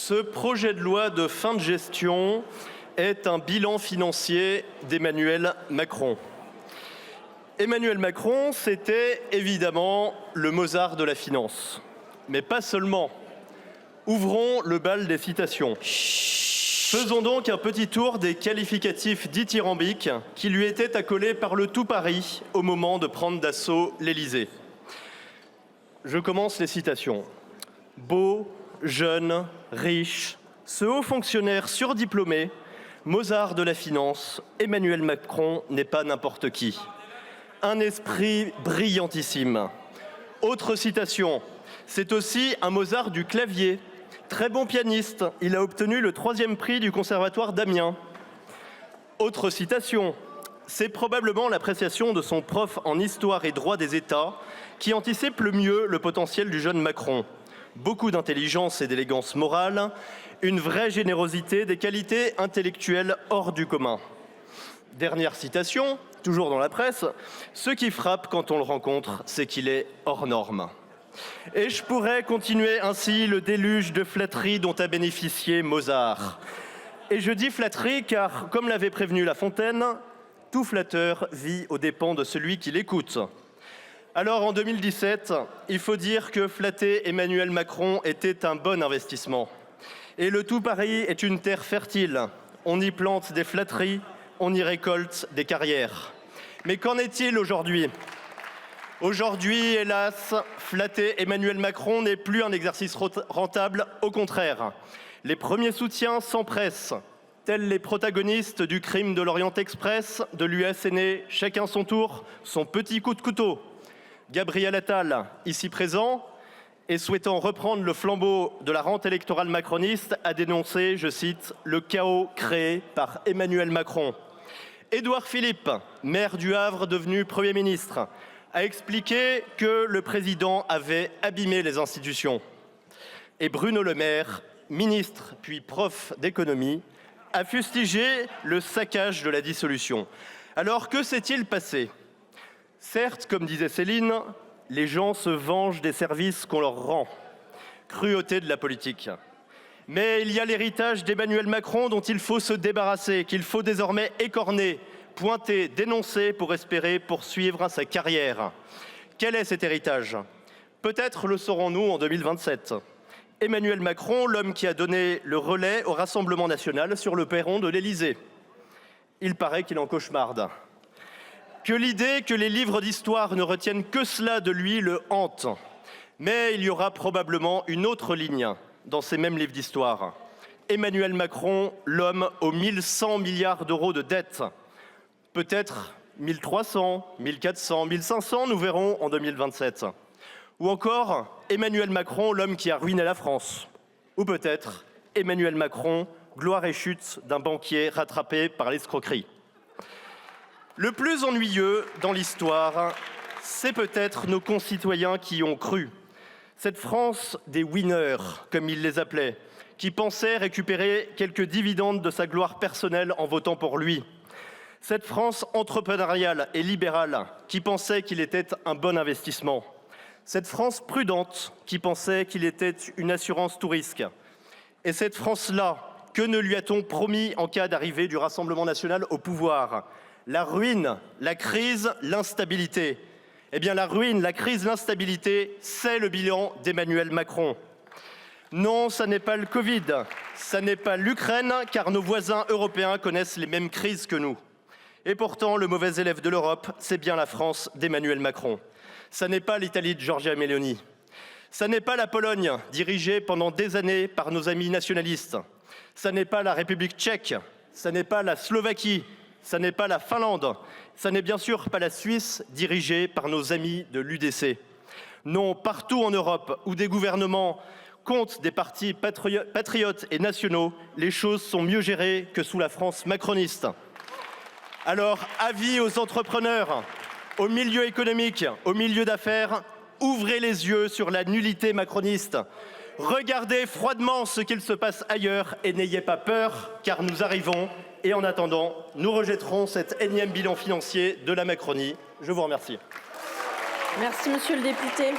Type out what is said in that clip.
Ce projet de loi de fin de gestion est un bilan financier d'Emmanuel Macron. Emmanuel Macron, c'était évidemment le Mozart de la finance. Mais pas seulement. Ouvrons le bal des citations. Faisons donc un petit tour des qualificatifs dithyrambiques qui lui étaient accolés par le tout Paris au moment de prendre d'assaut l'Élysée. Je commence les citations. Beau, jeune, riche, ce haut fonctionnaire surdiplômé, Mozart de la finance, Emmanuel Macron n'est pas n'importe qui. Un esprit brillantissime. Autre citation, c'est aussi un Mozart du clavier. Très bon pianiste, il a obtenu le 3e prix du Conservatoire d'Amiens. Autre citation, c'est probablement l'appréciation de son prof en histoire et droit des États qui anticipe le mieux le potentiel du jeune Macron. Beaucoup d'intelligence et d'élégance morale, une vraie générosité, des qualités intellectuelles hors du commun. Dernière citation, toujours dans la presse, ce qui frappe quand on le rencontre, c'est qu'il est hors norme. Et je pourrais continuer ainsi le déluge de flatteries dont a bénéficié Mozart. Et je dis flatterie car, comme l'avait prévenu La Fontaine, tout flatteur vit aux dépens de celui qui l'écoute. Alors en 2017, il faut dire que flatter Emmanuel Macron était un bon investissement. Et le tout Paris est une terre fertile. On y plante des flatteries, on y récolte des carrières. Mais qu'en est-il aujourd'hui ? Aujourd'hui, hélas, flatter Emmanuel Macron n'est plus un exercice rentable, au contraire. Les premiers soutiens s'empressent, tels les protagonistes du crime de l'Orient Express, de lui asséner chacun son tour son petit coup de couteau. Gabriel Attal, ici présent, et souhaitant reprendre le flambeau de la rente électorale macroniste, a dénoncé, je cite, « le chaos créé par Emmanuel Macron ». Édouard Philippe, maire du Havre devenu Premier ministre, a expliqué que le président avait abîmé les institutions. Et Bruno Le Maire, ministre puis prof d'économie, a fustigé le saccage de la dissolution. Alors que s'est-il passé ? Certes, comme disait Céline, les gens se vengent des services qu'on leur rend. Cruauté de la politique. Mais il y a l'héritage d'Emmanuel Macron dont il faut se débarrasser, qu'il faut désormais écorner, pointer, dénoncer pour espérer poursuivre sa carrière. Quel est cet héritage ? Peut-être le saurons-nous en 2027. Emmanuel Macron, l'homme qui a donné le relais au Rassemblement national sur le perron de l'Élysée. Il paraît qu'il en cauchemarde. Que l'idée que les livres d'histoire ne retiennent que cela de lui le hante. Mais il y aura probablement une autre ligne dans ces mêmes livres d'histoire. Emmanuel Macron, l'homme aux 1100 milliards d'euros de dette. Peut-être 1300, 1400, 1500, nous verrons en 2027. Ou encore Emmanuel Macron, l'homme qui a ruiné la France. Ou peut-être Emmanuel Macron, gloire et chute d'un banquier rattrapé par l'escroquerie. Le plus ennuyeux dans l'histoire, c'est peut-être nos concitoyens qui y ont cru. Cette France des winners, comme il les appelait, qui pensait récupérer quelques dividendes de sa gloire personnelle en votant pour lui. Cette France entrepreneuriale et libérale qui pensait qu'il était un bon investissement. Cette France prudente qui pensait qu'il était une assurance tout risque. Et cette France-là, que ne lui a-t-on promis en cas d'arrivée du Rassemblement national au pouvoir ? La ruine, la crise, l'instabilité. Eh bien, la ruine, la crise, l'instabilité, c'est le bilan d'Emmanuel Macron. Non, ça n'est pas le Covid, ça n'est pas l'Ukraine, car nos voisins européens connaissent les mêmes crises que nous. Et pourtant, le mauvais élève de l'Europe, c'est bien la France d'Emmanuel Macron. Ça n'est pas l'Italie de Giorgia Meloni. Ça n'est pas la Pologne, dirigée pendant des années par nos amis nationalistes. Ça n'est pas la République tchèque. Ça n'est pas la Slovaquie. Ça n'est pas la Finlande. Ça n'est bien sûr pas la Suisse, dirigée par nos amis de l'UDC. Non, partout en Europe, où des gouvernements comptent des partis patriotes et nationaux, les choses sont mieux gérées que sous la France macroniste. Alors, avis aux entrepreneurs, au milieu économique, au milieu d'affaires, ouvrez les yeux sur la nullité macroniste. Regardez froidement ce qu'il se passe ailleurs et n'ayez pas peur, car nous arrivons. Et en attendant, nous rejetterons cet énième bilan financier de la Macronie. Je vous remercie. Merci, monsieur le député.